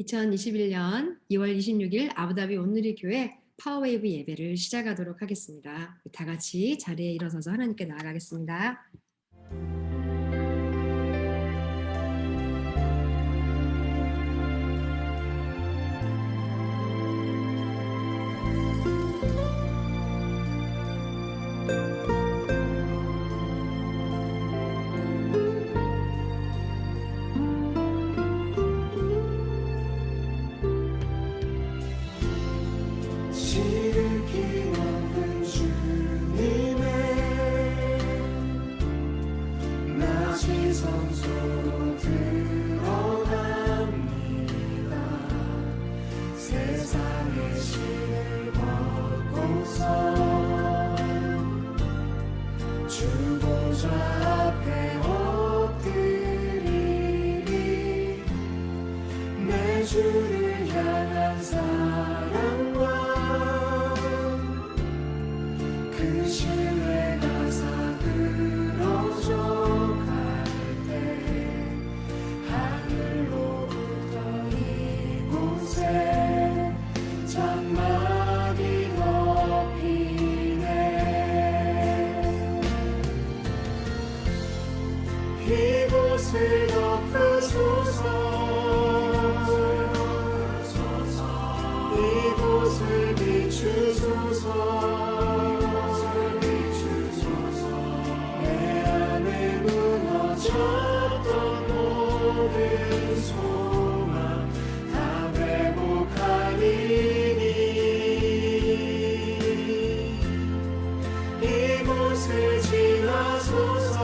2021년 2월 26일 아부다비 온누리 교회 파워웨이브 예배를 시작하도록 하겠습니다. 다 같이 자리에 일어서서 하나님께 나아가겠습니다. 주를 향한 사랑과 그 신뢰가 사그러져 갈 때 하늘로부터 이곳에 장막이 덮이네. 이곳을 덮으소서. 이곳을 비추소서. 내 안에 무너졌던 모든 소망 다 회복하리니. 이곳을 지나소서.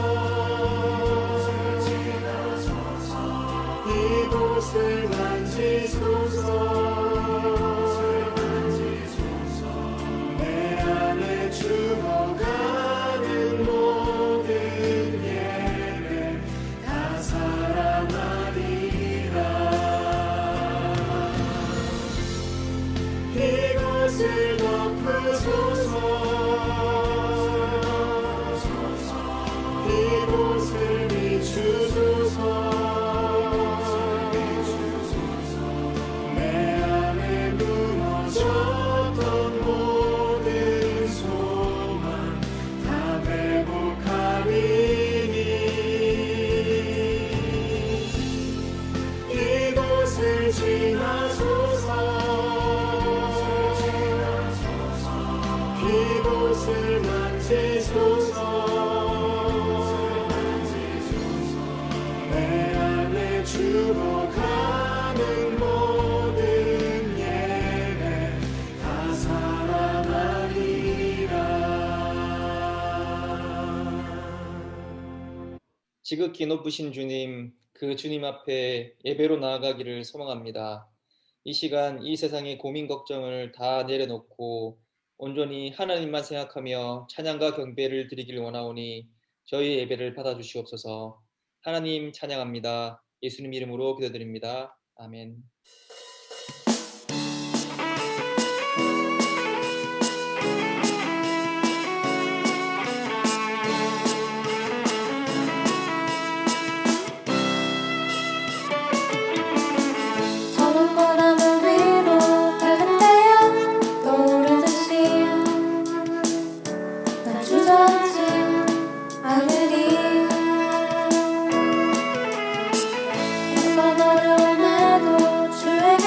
이곳을 만지소서. 죽어가는 모든 예배 다 살아나리라. 이곳을 덮으소서. 이곳을 비추소서. 내 안에 무너졌던 모든 소망 다 회복하리니. 이곳을 지나소서. 이곳을 만지소서. 내 안에 죽어가는 모든 예배 다 살아나리라. 지극히 높으신 주님, 그 주님 앞에 예배로 나아가기를 소망합니다. 이 시간 이 세상의 고민 걱정을 다 내려놓고 온전히 하나님만 생각하며 찬양과 경배를 드리길 원하오니 저희 예배를 받아주시옵소서. 하나님 찬양합니다. 예수님 이름으로 기도드립니다. 아멘. 어려움에도 주의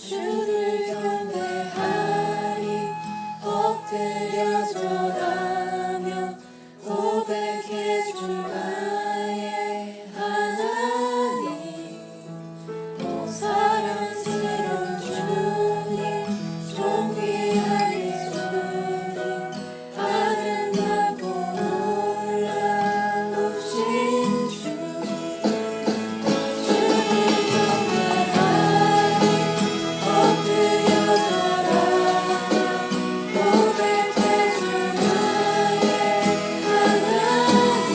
주를 경배하리 엎드려 절하며 고백해 주 나의 하나님 오 사랑스러운 주님 존귀한 예수님 아름답고 놀라우신 주님 주를 경배하리 엎드려 절하며 고백해 주 나의 하나님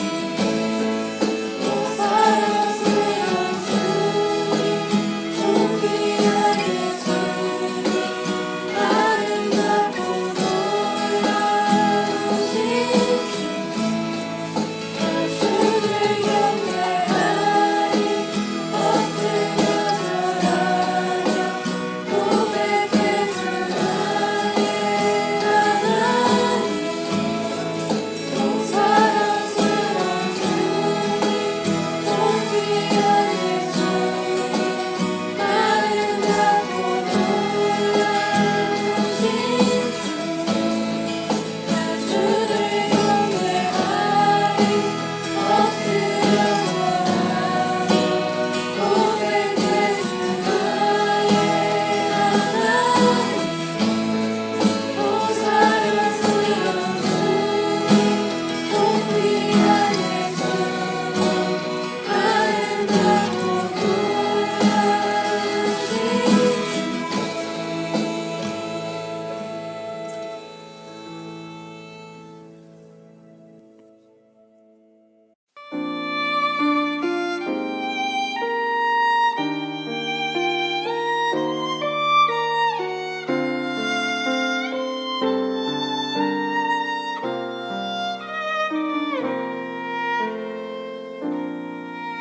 오 사랑스러운 주님 존귀한 예수님 아름답고 놀라우신 주를 경배하리 엎드려 절하며 고백해 주 나의 하나님 오 사랑스러운 주님 존귀한 예수님 아름답고 놀라우신 주를 경배하리 엎드려 절하며 고백해 주 나의 하나님 오 사랑스러운 주님 존귀한 예수님 아름답고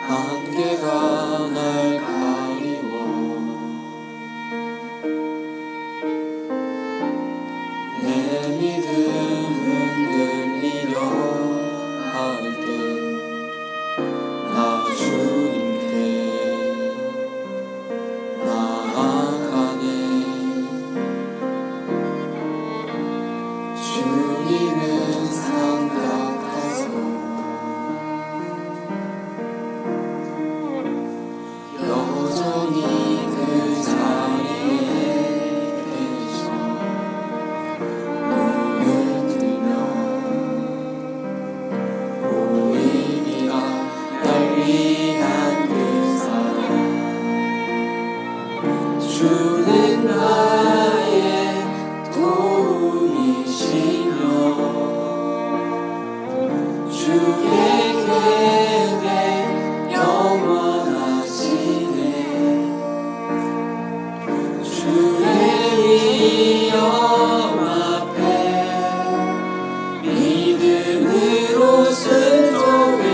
안개가 날 가리워 내 믿음 흔들리려 할 때 나 주님께 나아가네 주님은 산 같아서 여전히 그 자리에 계셔 눈을 뜨면 보이리라 날 위한 그 사랑 주는 나의 도움이시며 주의 계획 영원하시네 주의 위엄 앞에 믿음으로 순종해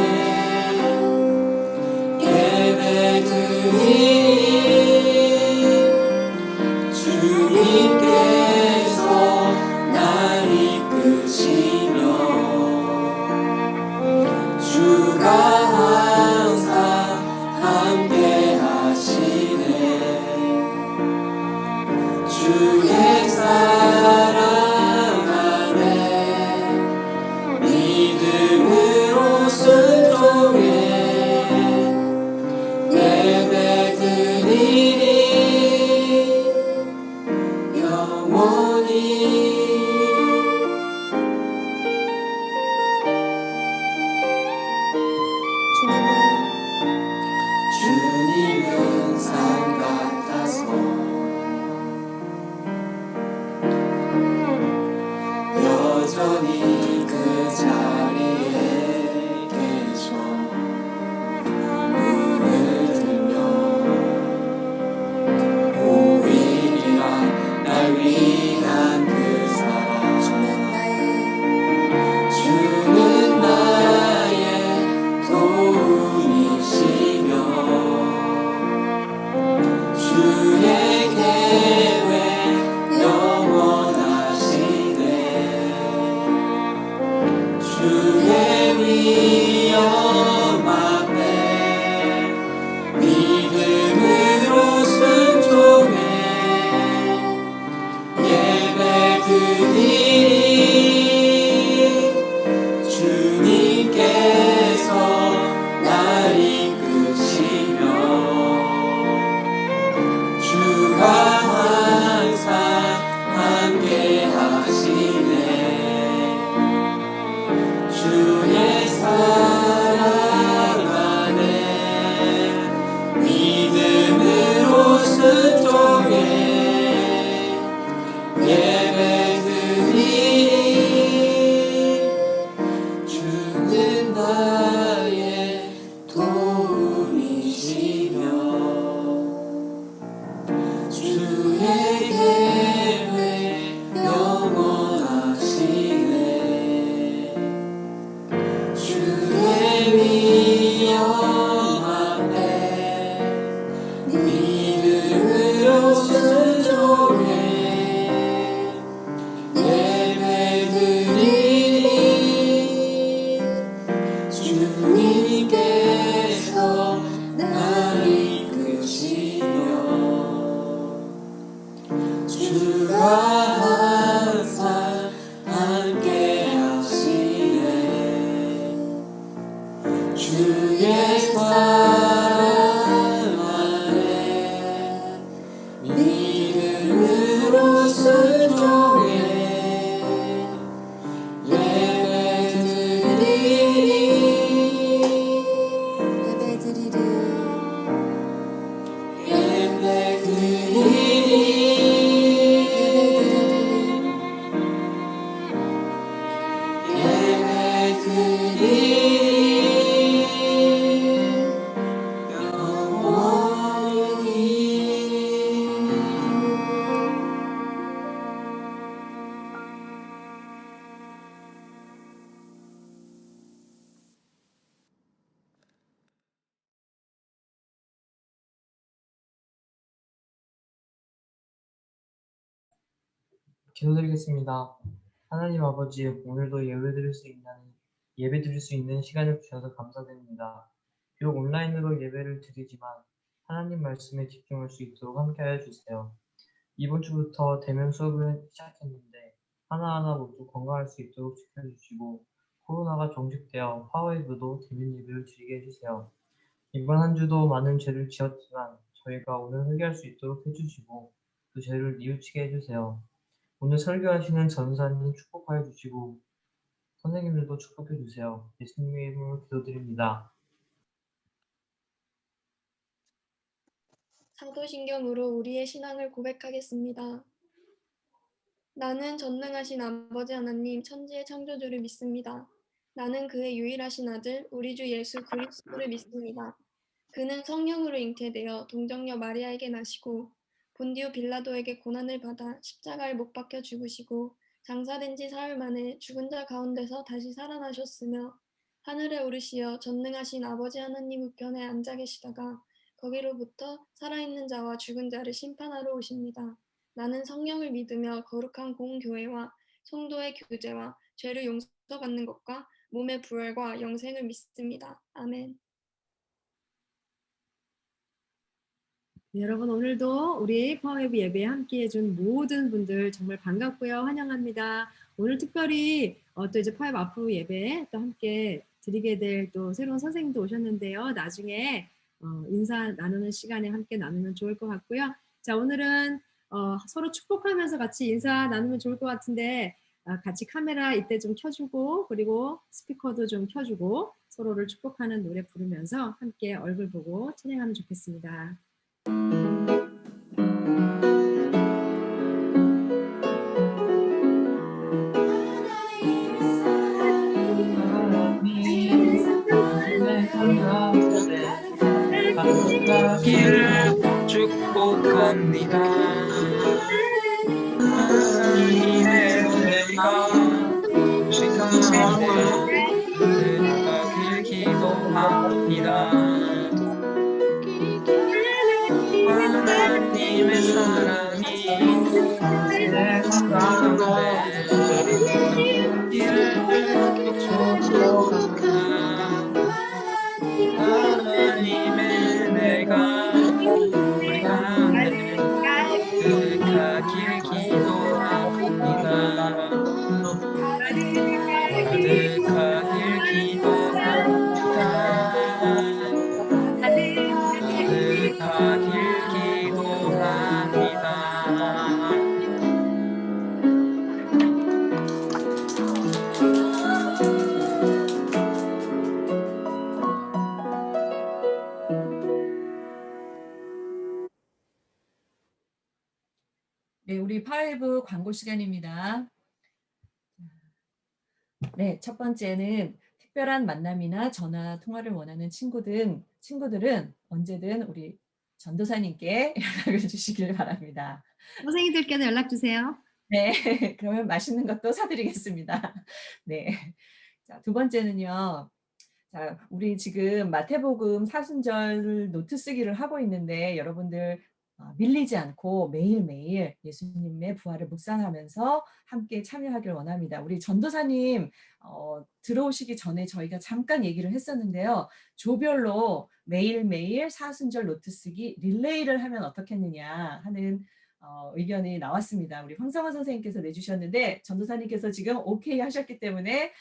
예배드리니 주님께서 날 이끄시며 주가 항상 함께 하시네 주의 사랑 안에 믿음으로 순종해 예배드리니 영원히 주님은 산 같아서 주의 계획 영원하시네 주의 위엄 앞에 믿음으로 순종해 예배드리니 주님께서 나를 이끄시며 주가 항상 함께 하시네 주의 사랑 안에 믿음으로 순종해 기도드리겠습니다. 하나님 아버지, 오늘도 예배드릴 수 있는 시간을 주셔서 감사드립니다. 비록 온라인으로 예배를 드리지만 하나님 말씀에 집중할 수 있도록 함께하여 주세요. 이번 주부터 대면 수업을 시작했는데 하나하나 모두 건강할 수 있도록 지켜주시고 코로나가 종식되어 파워웨이브도 대면 예배를 드리게 해주세요. 이번 한 주도 많은 죄를 지었지만 저희가 오늘 회개할 수 있도록 해주시고 그 죄를 뉘우치게 해주세요. 오늘 설교하시는 전사님 축복하여 주시고 선생님들도 축복해 주세요. 예수님의 이름으로 기도드립니다. 사도신경으로 우리의 신앙을 고백하겠습니다. 나는 전능하신 아버지 하나님 천지의 창조주를 믿습니다. 나는 그의 유일하신 아들 우리 주 예수 그리스도를 믿습니다. 그는 성령으로 잉태되어 동정녀 마리아에게 나시고 본디오 빌라도에게 고난을 받아 십자가에 못 박혀 죽으시고 장사된 지 사흘 만에 죽은 자 가운데서 다시 살아나셨으며 하늘에 오르시어 전능하신 아버지 하나님 우편에 앉아 계시다가 거기로부터 살아있는 자와 죽은 자를 심판하러 오십니다. 나는 성령을 믿으며 거룩한 공교회와 성도의 교제와 죄를 용서받는 것과 몸의 부활과 영생을 믿습니다. 아멘. 네, 여러분 오늘도 우리 파워웨이브 예배에 함께해준 모든 분들 정말 반갑고요. 환영합니다. 오늘 특별히 또 이제 파워웨이브 앞으로 예배에 또 함께 드리게 될 또 새로운 선생님도 오셨는데요. 나중에 인사 나누는 시간에 함께 나누면 좋을 것 같고요. 자, 오늘은 서로 축복하면서 같이 인사 나누면 좋을 것 같은데 같이 카메라 이때 좀 켜주고 그리고 스피커도 좀 켜주고 서로를 축복하는 노래 부르면서 함께 얼굴 보고 찬양하면 좋겠습니다. 가기를 축복합니다. 하나님의 은혜가 우리 가운데 가길 기도합니다. 하나님의 사랑이 내 가운데 가기를 축복합니다. 하나님의 은혜가 우리 가운데 가길 기도합니다. 가득하길 기도합니다. 가득하길 기도합니다. 네, 우리 파이브 광고 시간입니다. 네, 첫 번째는 특별한 만남이나 전화 통화를 원하는 친구들은 언제든 우리 전도사님께 연락을 주시길 바랍니다. 선생님들께도 연락 주세요. 네. 그러면 맛있는 것도 사드리겠습니다. 네. 자, 두 번째는요. 자, 우리 지금 마태복음 사순절 노트 쓰기를 하고 있는데 여러분들 밀리지 않고 매일매일 예수님의 부활을 묵상하면서 함께 참여하길 원합니다. 우리 전도사님 들어오시기 전에 저희가 잠깐 얘기를 했었는데요. 조별로 매일매일 사순절 노트 쓰기 릴레이를 하면 어떻겠느냐 하는 의견이 나왔습니다. 우리 황성원 선생님께서 내주셨는데 전도사님께서 지금 오케이 하셨기 때문에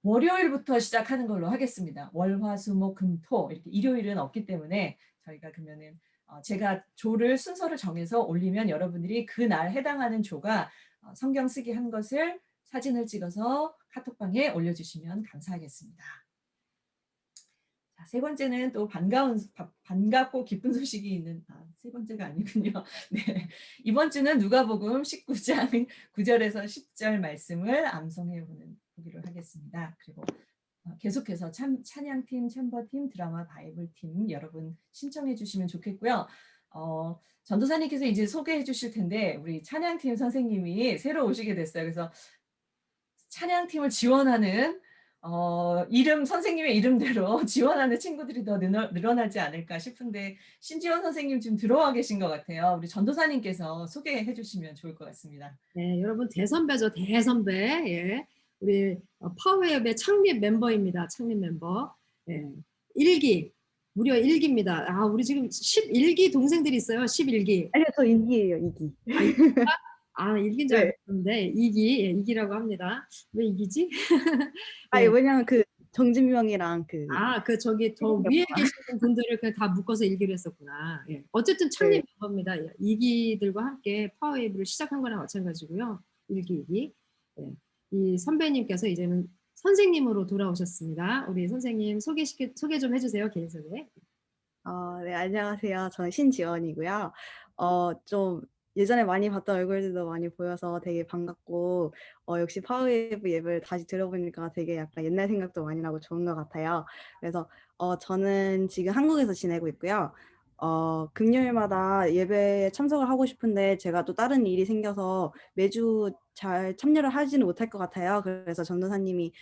월요일부터 시작하는 걸로 하겠습니다. 월, 화, 수, 목, 금, 토 이렇게 일요일은 없기 때문에 저희가 그러면은 제가 조를 순서를 정해서 올리면 여러분들이 그날 해당하는 조가 성경 쓰기 한 것을 사진을 찍어서 카톡방에 올려주시면 감사하겠습니다. 자, 세 번째는 또 반갑고 기쁜 소식이 있는 세 번째가 아니군요. 네. 이번 주는 누가복음 19장 9절에서 10절 말씀을 암송해 보기로 하겠습니다. 그리고 계속해서 찬양팀, 챔버팀, 드라마 바이블팀 여러분 신청해 주시면 좋겠고요. 전도사님께서 이제 소개해 주실 텐데 우리 찬양팀 선생님이 새로 오시게 됐어요. 그래서 찬양팀을 지원하는 선생님의 이름대로 지원하는 친구들이 더 늘어나지 않을까 싶은데 신지원 선생님 지금 들어와 계신 것 같아요. 우리 전도사님께서 소개해 주시면 좋을 것 같습니다. 네, 여러분 대선배죠. 대선배. 예. 우리 파워웹의 창립 멤버입니다. 창립 멤버. 예. 1기. 무려 1기입니다. 우리 지금 11기 동생들이 있어요. 11기. 아니요, 저 2기예요, 2기. 1기인 줄 네. 알았는데 2기. 예, 2기라고 합니다. 왜 2기지? 아니, 왜냐면 정진명이랑 저기 더 위에 계시는 분들을 그냥 다 묶어서 1기로 했었구나. 예. 어쨌든 창립 멤버입니다. 2기들과 함께 파워웨이브를 시작한 거랑 마찬가지고요. 1기, 2기. 예. 이 선배님께서 이제는 선생님으로 돌아오셨습니다. 우리 선생님 소개 좀 해주세요. 개인소개. 네, 안녕하세요. 저는 신지원이고요. 좀 예전에 많이 봤던 얼굴들도 많이 보여서 되게 반갑고, 역시 파워웨이브 예배를 다시 들어보니까 되게 약간 옛날 생각도 많이 나고 좋은 것 같아요. 그래서 저는 지금 한국에서 지내고 있고요. 금요일마다 예배에 참석을 하고 싶은데 제가 또 다른 일이 생겨서 매주 잘 참여를 하지는 못할 것 같아요. 그래서 전도사님이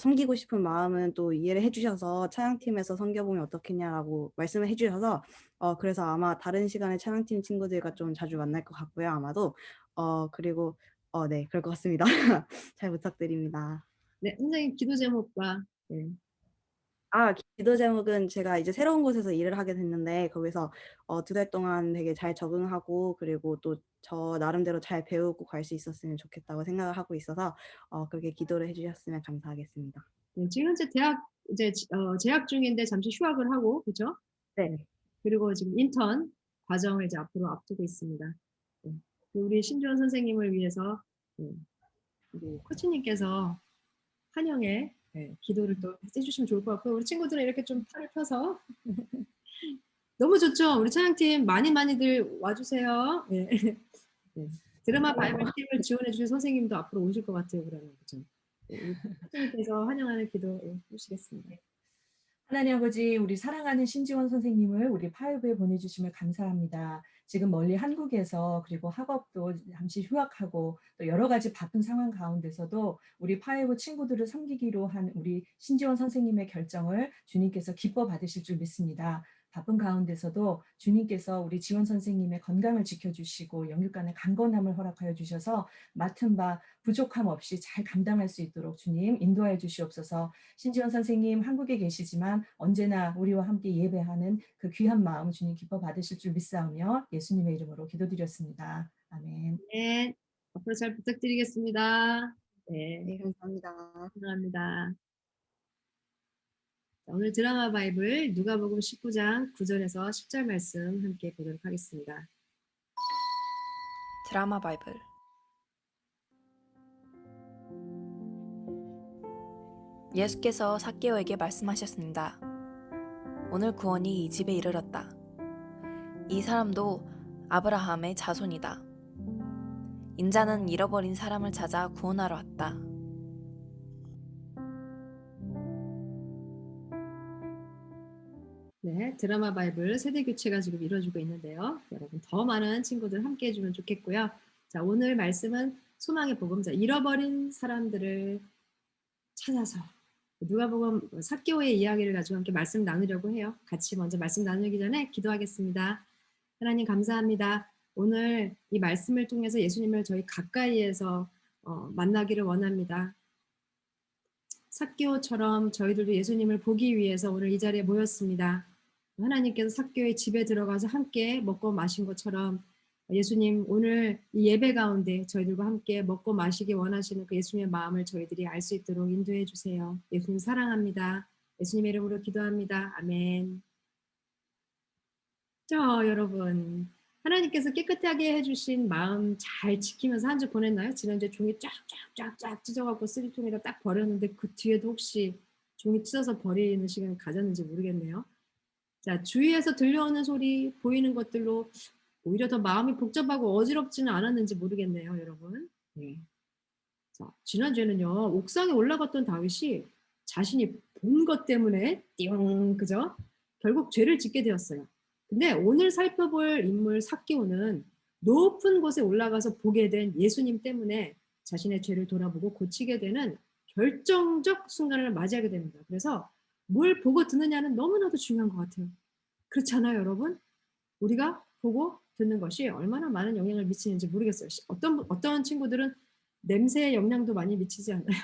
섬기고 싶은 마음은 또 이해를 해주셔서 찬양팀에서 섬겨보면 어떻겠냐라고 말씀을 해주셔서 그래서 아마 다른 시간에 찬양팀 친구들과 좀 자주 만날 것 같고요. 아마도 그리고 네, 그럴 것 같습니다. 잘 부탁드립니다. 네, 선생님 기도 제목과 네. 기도 제목은 제가 이제 새로운 곳에서 일을 하게 됐는데 거기서 2달 동안 되게 잘 적응하고 그리고 또 저 나름대로 잘 배우고 갈 수 있었으면 좋겠다고 생각을 하고 있어서 그렇게 기도를 해주셨으면 감사하겠습니다. 네, 지금 현재 재학 중인데 잠시 휴학을 하고 그렇죠? 네. 그리고 지금 인턴 과정을 이제 앞으로 앞두고 있습니다. 네. 우리 신지원 선생님을 위해서 우리 코치님께서 환영의 기도를 또 해주시면 좋을 것 같고요. 우리 친구들은 이렇게 좀 팔을 펴서 너무 좋죠. 우리 찬양팀 많이들 와주세요. 네. 네. 드라마 바이블팀을 지원해 주신 선생님도 앞으로 오실 것 같아요. 그러면 그렇죠. 코치님께서 환영하는 기도 해주시겠습니다. 하나님 아버지, 우리 사랑하는 신지원 선생님을 우리 파이브에 보내주심을 감사합니다. 지금 멀리 한국에서 그리고 학업도 잠시 휴학하고 또 여러 가지 바쁜 상황 가운데서도 우리 파이브 친구들을 섬기기로 한 우리 신지원 선생님의 결정을 주님께서 기뻐 받으실 줄 믿습니다. 바쁜 가운데서도 주님께서 우리 지원 선생님의 건강을 지켜주시고 영육간의 강건함을 허락하여 주셔서 맡은 바 부족함 없이 잘 감당할 수 있도록 주님 인도하여 주시옵소서. 신지원 선생님 한국에 계시지만 언제나 우리와 함께 예배하는 그 귀한 마음 주님 기뻐 받으실 줄 믿사오며 예수님의 이름으로 기도드렸습니다. 아멘. 네, 앞으로 잘 부탁드리겠습니다. 네, 감사합니다. 감사합니다. 오늘 드라마 바이블 누가복음 19장 9절에서 10절 말씀 함께 보도록 하겠습니다. 드라마 바이블. 예수께서 삭개오에게 말씀하셨습니다. 오늘 구원이 이 집에 이르렀다. 이 사람도 아브라함의 자손이다. 인자는 잃어버린 사람을 찾아 구원하러 왔다. 네, 드라마 바이블 세대 교체가 지금 이루어지고 있는데요. 여러분 더 많은 친구들 함께 해주면 좋겠고요. 자, 오늘 말씀은 소망의 복음자, 잃어버린 사람들을 찾아서 누가복음 삭개오의 이야기를 가지고 함께 말씀 나누려고 해요. 같이 먼저 말씀 나누기 전에 기도하겠습니다. 하나님 감사합니다. 오늘 이 말씀을 통해서 예수님을 저희 가까이에서 만나기를 원합니다. 삭개오처럼 저희들도 예수님을 보기 위해서 오늘 이 자리에 모였습니다. 하나님께서 삭개오의 집에 들어가서 함께 먹고 마신 것처럼 예수님 오늘 이 예배 가운데 저희들과 함께 먹고 마시기 원하시는 그 예수님의 마음을 저희들이 알 수 있도록 인도해 주세요. 예수님 사랑합니다. 예수님의 이름으로 기도합니다. 아멘. 자, 여러분 하나님께서 깨끗하게 해주신 마음 잘 지키면서 한 주 보냈나요? 지난주에 종이 쫙쫙쫙쫙 찢어갖고 쓰레기통에다 딱 버렸는데 그 뒤에도 혹시 종이 찢어서 버리는 시간을 가졌는지 모르겠네요. 자, 주위에서 들려오는 소리, 보이는 것들로 오히려 더 마음이 복잡하고 어지럽지는 않았는지 모르겠네요, 여러분. 네. 자, 지난주에는요, 옥상에 올라갔던 다윗이 자신이 본 것 때문에 띠용, 그죠? 결국 죄를 짓게 되었어요. 근데 오늘 살펴볼 인물 삭개오는 높은 곳에 올라가서 보게 된 예수님 때문에 자신의 죄를 돌아보고 고치게 되는 결정적 순간을 맞이하게 됩니다. 그래서 뭘 보고 듣느냐는 너무나도 중요한 것 같아요. 그렇지 않아요, 여러분? 우리가 보고 듣는 것이 얼마나 많은 영향을 미치는지 모르겠어요. 어떤 친구들은 냄새의 영향도 많이 미치지 않아요?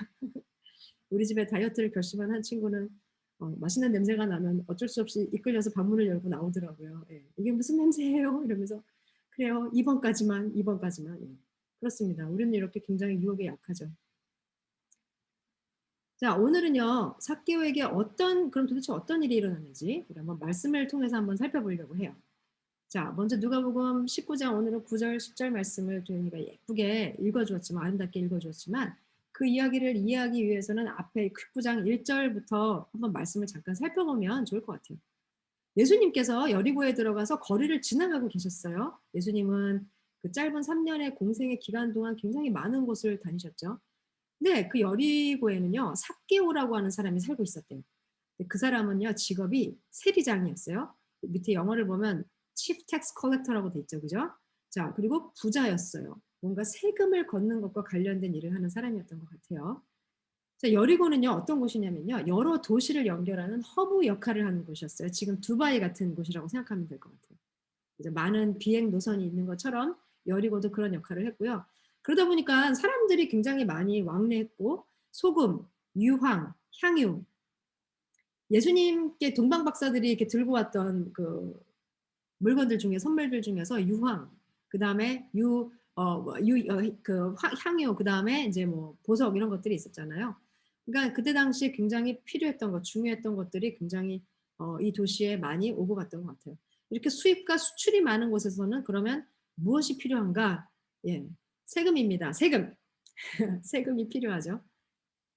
우리 집에 다이어트를 결심한 한 친구는 맛있는 냄새가 나면 어쩔 수 없이 이끌려서 방문을 열고 나오더라고요. 예. 이게 무슨 냄새예요? 이러면서 그래요. 2번까지만. 예. 그렇습니다. 우리는 이렇게 굉장히 유혹에 약하죠. 자, 오늘은요. 삭개오에게 그럼 도대체 어떤 일이 일어났는지 우리 한번 말씀을 통해서 한번 살펴보려고 해요. 자, 먼저 누가복음 19장 오늘은 9절 10절 말씀을 조연이가 예쁘게 읽어주었지만 아름답게 읽어주었지만 그 이야기를 이해하기 위해서는 앞에 19장 1절부터 한번 말씀을 잠깐 살펴보면 좋을 것 같아요. 예수님께서 여리고에 들어가서 거리를 지나가고 계셨어요. 예수님은 그 짧은 3년의 공생의 기간 동안 굉장히 많은 곳을 다니셨죠. 근데 그 여리고에는요, 삭개오라고 하는 사람이 살고 있었대요. 그 사람은요, 직업이 세리장이었어요. 밑에 영어를 보면 Chief Tax Collector라고 돼 있죠, 그죠? 자, 그리고 부자였어요. 뭔가 세금을 걷는 것과 관련된 일을 하는 사람이었던 것 같아요. 자, 여리고는요, 어떤 곳이냐면요, 여러 도시를 연결하는 허브 역할을 하는 곳이었어요. 지금 두바이 같은 곳이라고 생각하면 될 것 같아요. 이제 많은 비행 노선이 있는 것처럼 여리고도 그런 역할을 했고요. 그러다 보니까 사람들이 굉장히 많이 왕래했고 소금, 유황, 향유, 예수님께 동방 박사들이 이렇게 들고 왔던 그 물건들 중에 선물들 중에서 유황, 그 다음에 향유, 그 다음에 이제 뭐 보석 이런 것들이 있었잖아요. 그러니까 그때 당시에 굉장히 필요했던 것, 중요했던 것들이 굉장히 이 도시에 많이 오고 갔던 것 같아요. 이렇게 수입과 수출이 많은 곳에서는 그러면 무엇이 필요한가? 예, 세금입니다. 세금. 세금이 필요하죠.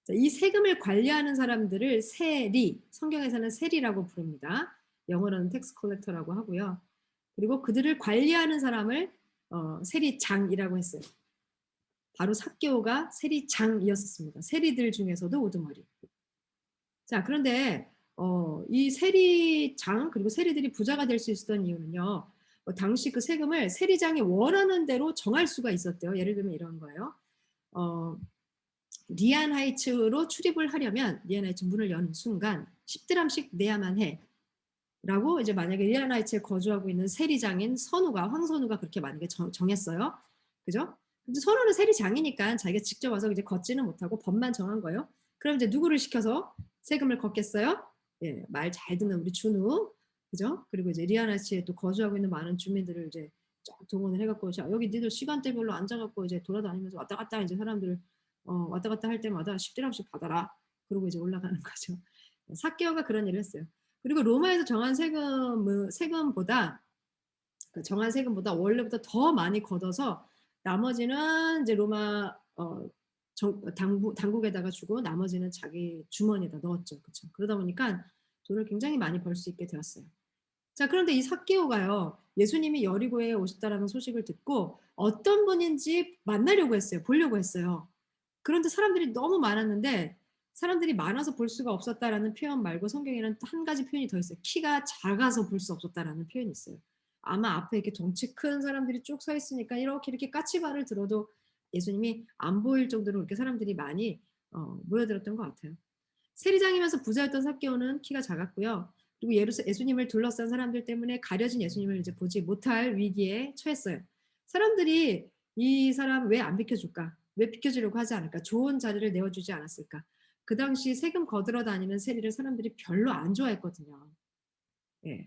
자, 이 세금을 관리하는 사람들을 세리, 성경에서는 세리라고 부릅니다. 영어로는 텍스 컬렉터라고 하고요. 그리고 그들을 관리하는 사람을 세리장이라고 했어요. 바로 삭개오가 세리장이었습니다. 세리들 중에서도 우두머리. 자, 그런데 이 세리장 그리고 세리들이 부자가 될 수 있었던 이유는요. 당시 그 세금을 세리장이 원하는 대로 정할 수가 있었대요. 예를 들면 이런 거예요. 리안 하이츠로 출입을 하려면 리안 하이츠 문을 여는 순간 10드람씩 내야만 해. 라고 이제 만약에 리안 하이츠에 거주하고 있는 세리장인 황선우가 그렇게 만약에 정했어요. 그죠? 근데 선우는 세리장이니까 자기가 직접 와서 이제 걷지는 못하고 법만 정한 거예요. 그럼 이제 누구를 시켜서 세금을 걷겠어요? 예, 말 잘 듣는 우리 준우. 그죠? 그리고 이제 리안 하이츠에 또 거주하고 있는 많은 주민들을 이제 쫙 동원을 해갖고 여기 니들 시간대별로 앉아갖고 이제 돌아다니면서 왔다 갔다 이제 사람들을 왔다 갔다 할 때마다 10드람씩 받아라. 그러고 이제 올라가는 거죠. 삭개오가 그런 일을 했어요. 그리고 로마에서 정한 세금보다 원래보다 더 많이 걷어서 나머지는 이제 로마 당국에다가 주고 나머지는 자기 주머니에다 넣었죠. 그렇죠? 그러다 보니까 돈을 굉장히 많이 벌 수 있게 되었어요. 자, 그런데 이 삭개오가요. 예수님이 여리고에 오셨다라는 소식을 듣고 어떤 분인지 만나려고 했어요. 보려고 했어요. 그런데 사람들이 너무 많았는데 사람들이 많아서 볼 수가 없었다라는 표현 말고 성경에는 또 한 가지 표현이 더 있어요. 키가 작아서 볼 수 없었다라는 표현이 있어요. 아마 앞에 이렇게 덩치 큰 사람들이 쭉 서 있으니까 이렇게 까치발을 들어도 예수님이 안 보일 정도로 이렇게 사람들이 많이 모여들었던 것 같아요. 세리장이면서 부자였던 삭개오는 키가 작았고요. 그리고 예수님을 둘러싼 사람들 때문에 가려진 예수님을 이제 보지 못할 위기에 처했어요. 사람들이 이 사람 왜 안 비켜줄까? 왜 비켜주려고 하지 않을까? 좋은 자리를 내어주지 않았을까? 그 당시 세금 거들어 다니는 세리를 사람들이 별로 안 좋아했거든요. 예.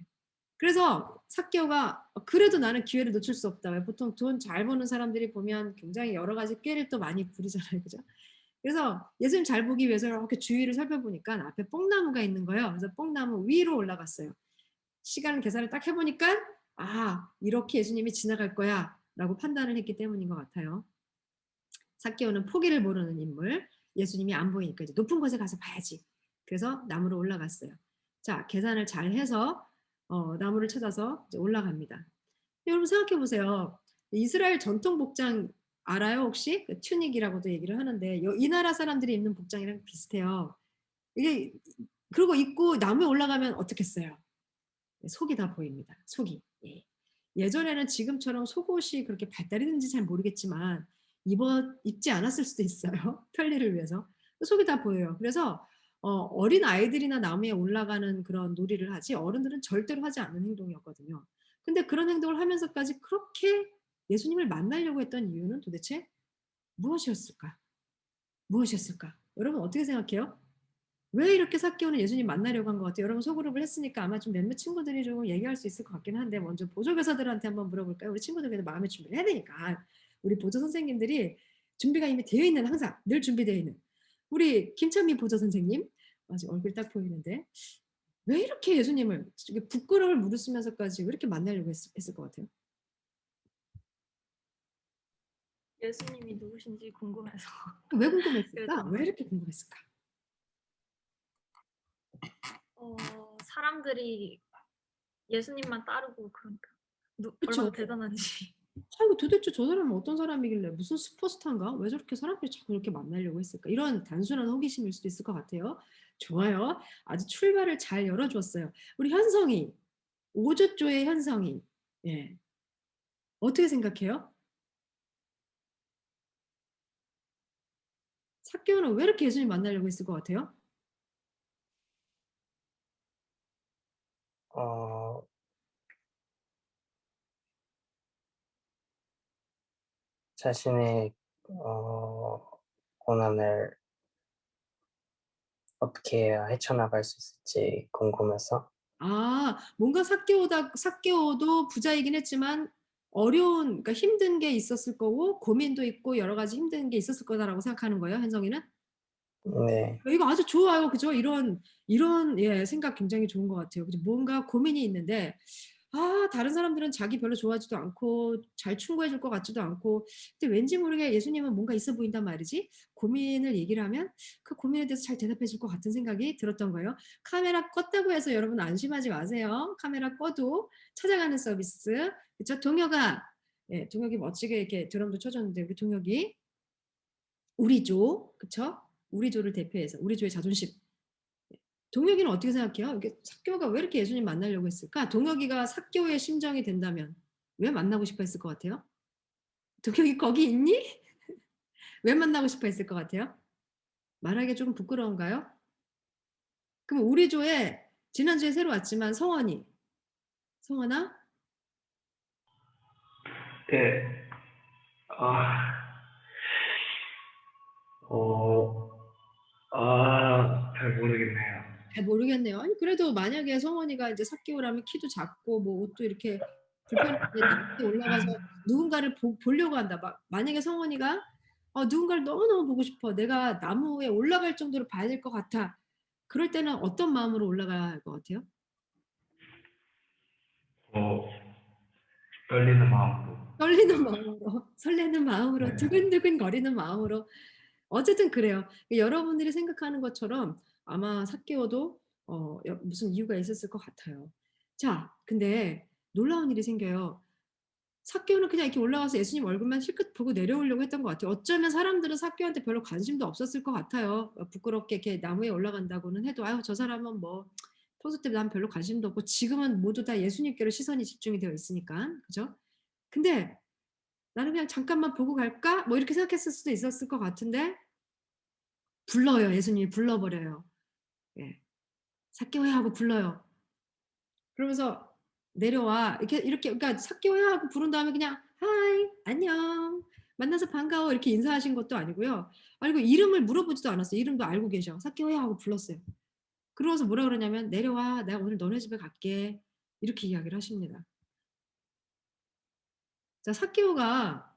그래서 삭개오가 그래도 나는 기회를 놓칠 수 없다. 왜 보통 돈 잘 버는 사람들이 보면 굉장히 여러 가지 꾀를 또 많이 부리잖아요. 그죠? 그래서 예수님 잘 보기 위해서 이렇게 주위를 살펴보니까 앞에 뽕나무가 있는 거예요. 그래서 뽕나무 위로 올라갔어요. 시간 계산을 딱 해보니까 이렇게 예수님이 지나갈 거야 라고 판단을 했기 때문인 것 같아요. 삭개오는 포기를 모르는 인물. 예수님이 안 보이니까 이제 높은 곳에 가서 봐야지. 그래서 나무로 올라갔어요. 자, 계산을 잘 해서 나무를 찾아서 이제 올라갑니다. 여러분 생각해 보세요. 이스라엘 전통 복장 알아요 혹시? 그 튜닉이라고도 얘기를 하는데 이 나라 사람들이 입는 복장이랑 비슷해요. 이게 그리고 입고 나무에 올라가면 어떻겠어요? 속이 다 보입니다. 속이. 예. 예전에는 지금처럼 속옷이 그렇게 발달이 됐는지 잘 모르겠지만 입지 않았을 수도 있어요. 편리를 위해서. 속이 다 보여요. 그래서 어린 아이들이나 나무에 올라가는 그런 놀이를 하지 어른들은 절대로 하지 않는 행동이었거든요. 근데 그런 행동을 하면서까지 그렇게 예수님을 만나려고 했던 이유는 도대체 무엇이었을까? 무엇이었을까? 여러분 어떻게 생각해요? 왜 이렇게 삭개오는 예수님 만나려고 한 것 같아요? 여러분 소그룹을 했으니까 아마 좀 몇몇 친구들이 좀 얘기할 수 있을 것 같긴 한데 먼저 보조교사들한테 한번 물어볼까요? 우리 친구들께도 마음의 준비를 해야 되니까 우리 보조 선생님들이 준비가 이미 되어 있는 항상 늘 준비되어 있는 우리 김찬미 보조 선생님 아직 얼굴 딱 보이는데 왜 이렇게 예수님을 부끄러움을 무릅쓰면서까지 왜 이렇게 만나려고 했을 것 같아요? 예수님이 누구신지 궁금해서. 왜 궁금했을까? 그래서 왜 이렇게 궁금했을까? 사람들이 예수님만 따르고 그러니까 그쵸. 얼마나 대단한지. 아이고 도대체 저 사람은 어떤 사람이길래 무슨 슈퍼스타인가? 왜 저렇게 사람들이 자꾸 이렇게 만나려고 했을까? 이런 단순한 호기심일 수도 있을 것 같아요. 좋아요. 아주 출발을 잘 열어줬어요. 우리 현성이, 오조조의 현성이. 예. 어떻게 생각해요? 삭개오는 왜 이렇게 예수님 만나려고 했을 것 같아요? 어, 자신의 고난을 어떻게 해야 헤쳐나갈 수 있을지 궁금해서. 뭔가 삭개오도 부자이긴 했지만 어려운, 그러니까 힘든 게 있었을 거고 고민도 있고 여러 가지 힘든 게 있었을 거다라고 생각하는 거예요, 현성이는? 네, 이거 아주 좋아요. 그죠? 이런 예, 생각 굉장히 좋은 것 같아요. 그죠? 뭔가 고민이 있는데 다른 사람들은 자기 별로 좋아하지도 않고 잘 충고해 줄 것 같지도 않고 근데 왠지 모르게 예수님은 뭔가 있어 보인단 말이지. 고민을 얘기를 하면 그 고민에 대해서 잘 대답해 줄 것 같은 생각이 들었던 거예요. 카메라 껐다고 해서 여러분 안심하지 마세요. 카메라 꺼도 찾아가는 서비스. 그쵸? 동혁아. 예, 동혁이 멋지게 이렇게 드럼도 쳐줬는데 우리 동혁이 우리 조, 그쵸? 우리 조를 대표해서 우리 조의 자존심. 동혁이는 어떻게 생각해요? 이게 삭개오가 왜 이렇게 예수님 만나려고 했을까? 동혁이가 삭개오의 심정이 된다면 왜 만나고 싶어 했을 것 같아요? 동혁이 거기 있니? 왜 만나고 싶어 했을 것 같아요? 말하기 조금 부끄러운가요? 그럼 우리 조에 지난주에 새로 왔지만 성원이. 성원아? 네. 잘 모르겠네요. 잘 모르겠네요. 아니 그래도 만약에 성원이가 이제 삭개오라면 키도 작고 뭐 옷도 이렇게 불편하게 나무에 올라가서 누군가를 보려고 한다. 만약에 성원이가 누군가를 너무너무 보고 싶어. 내가 나무에 올라갈 정도로 봐야 될 것 같아. 그럴 때는 어떤 마음으로 올라가야 할 것 같아요? 떨리는 마음으로. 떨리는 마음으로, 설레는 마음으로, 네. 두근두근 거리는 마음으로. 어쨌든 그래요. 여러분들이 생각하는 것처럼 아마 삭개오도 무슨 이유가 있었을 것 같아요. 자, 근데 놀라운 일이 생겨요. 삭개오는 그냥 이렇게 올라가서 예수님 얼굴만 실컷 보고 내려오려고 했던 것 같아요. 어쩌면 사람들은 삭개오한테 별로 관심도 없었을 것 같아요. 부끄럽게 이렇게 나무에 올라간다고는 해도 아유 저 사람은 뭐 평소 때 난 별로 관심도 없고 지금은 모두 다 예수님께로 시선이 집중이 되어 있으니까. 그죠? 근데 '나는 그냥 잠깐만 보고 갈까?' 뭐 이렇게 생각했을 수도 있었을 것 같은데 불러요. 예수님이 불러버려요. 예. "삭개오야." 하고 불러요. 그러면서 "내려와." 이렇게 그러니까 "삭개오야." 하고 부른 다음에 그냥 "하이. 안녕. 만나서 반가워." 이렇게 인사하신 것도 아니고요. 그리고 이름을 물어보지도 않았어요. 이름도 알고 계셔. "삭개오야." 하고 불렀어요. 그러고서 뭐라 그러냐면 "내려와. 내가 오늘 너네 집에 갈게." 이렇게 이야기를 하십니다. 자 삭개오가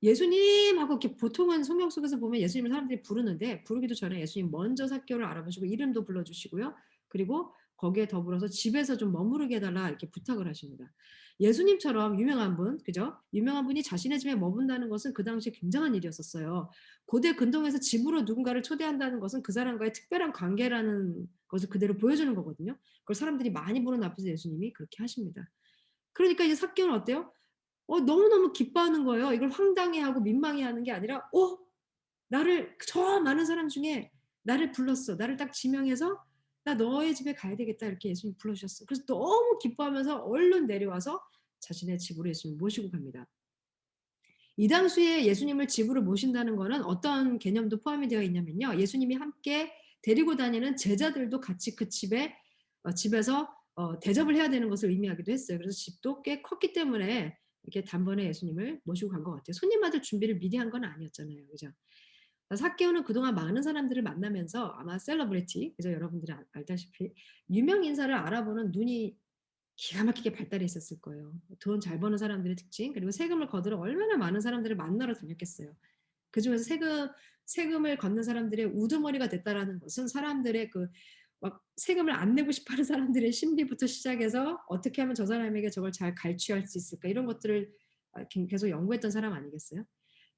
예수님 하고 이렇게 보통은 성경 속에서 보면 예수님을 사람들이 부르는데 부르기도 전에 예수님 먼저 삭개오를 알아보시고 이름도 불러 주시고요. 그리고 거기에 더불어서 집에서 좀 머무르게 해 달라 이렇게 부탁을 하십니다. 예수님처럼 유명한 분, 그죠? 유명한 분이 자신의 집에 머문다는 것은 그 당시에 굉장한 일이었었어요. 고대 근동에서 집으로 누군가를 초대한다는 것은 그 사람과의 특별한 관계라는 것을 그대로 보여주는 거거든요. 그걸 사람들이 많이 보는 앞에서 예수님이 그렇게 하십니다. 그러니까 이제 삭개오는 어때요? 너무너무 기뻐하는 거예요. 이걸 황당해하고 민망해하는 게 아니라 나를 저 많은 사람 중에 나를 불렀어. 나를 딱 지명해서 "나 너의 집에 가야 되겠다." 이렇게 예수님이 불러 주셨어. 그래서 너무 기뻐하면서 얼른 내려와서 자신의 집으로 예수님을 모시고 갑니다. 이 당시에 예수님을 집으로 모신다는 거는 어떤 개념도 포함이 되어 있냐면요. 예수님이 함께 데리고 다니는 제자들도 같이 그 집에서 대접을 해야 되는 것을 의미하기도 했어요. 그래서 집도 꽤 컸기 때문에 이렇게 단번에 예수님을 모시고 간 것 같아요. 손님 맞을 준비를 미리 한 건 아니었잖아요. 그죠? 삭개오는 그동안 많은 사람들을 만나면서 아마 셀러브리티, 그죠? 여러분들이 알다시피 유명 인사를 알아보는 눈이 기가 막히게 발달해 있었을 거예요. 돈 잘 버는 사람들의 특징, 그리고 세금을 거두러 얼마나 많은 사람들을 만나러 다녔겠어요. 그중에서 세금을 걷는 사람들의 우두머리가 됐다라는 것은 사람들의 막 세금을 안 내고 싶어 하는 사람들의 심리부터 시작해서 '어떻게 하면 저 사람에게 저걸 잘 갈취할 수 있을까?' 이런 것들을 계속 연구했던 사람 아니겠어요?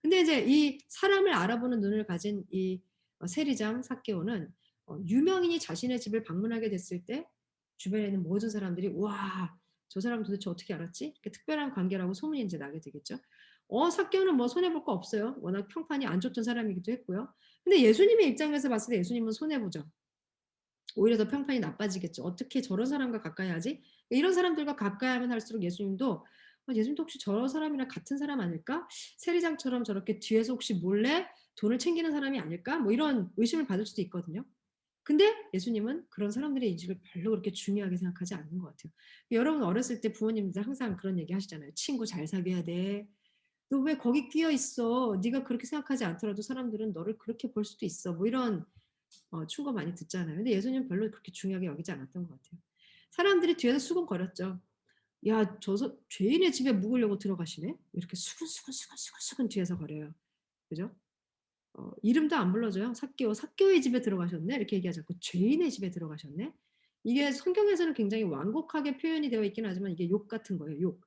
근데 이제 이 사람을 알아보는 눈을 가진 이 세리장 삭개오는 유명인이 자신의 집을 방문하게 됐을 때 주변에 있는 모든 사람들이 '와 저 사람 도대체 어떻게 알았지?' 이렇게 특별한 관계라고 소문이 인제 나게 되겠죠. 삭개오는 뭐 손해 볼 거 없어요. 워낙 평판이 안 좋던 사람이기도 했고요. 근데 예수님의 입장에서 봤을 때 예수님은 손해 보죠. 오히려 더 평판이 나빠지겠죠. '어떻게 저런 사람과 가까이 하지?' 이런 사람들과 가까이 하면 할수록 예수님도 예수님도 '혹시 저 사람이랑 같은 사람 아닐까? 세리장처럼 저렇게 뒤에서 혹시 몰래 돈을 챙기는 사람이 아닐까?' 뭐 이런 의심을 받을 수도 있거든요. 근데 예수님은 그런 사람들의 인식을 별로 그렇게 중요하게 생각하지 않는 것 같아요. 여러분 어렸을 때 부모님들 항상 그런 얘기 하시잖아요. "친구 잘 사귀어야 돼. 너 왜 거기 끼어 있어? 네가 그렇게 생각하지 않더라도 사람들은 너를 그렇게 볼 수도 있어." 뭐 이런 충고 많이 듣잖아요. 근데 예수님은 별로 그렇게 중요하게 여기지 않았던 것 같아요. 사람들이 뒤에서 수군거렸죠. "야 저 죄인의 집에 묵으려고 들어가시네?" 이렇게 수근수근 뒤에서 거려요. 그죠? 이름도 안 불러줘요. "삭개오, 삭개오의 집에 들어가셨네?" 이렇게 얘기하지 않고 "죄인의 집에 들어가셨네?" 이게 성경에서는 굉장히 완곡하게 표현이 되어 있긴 하지만 이게 욕 같은 거예요, 욕.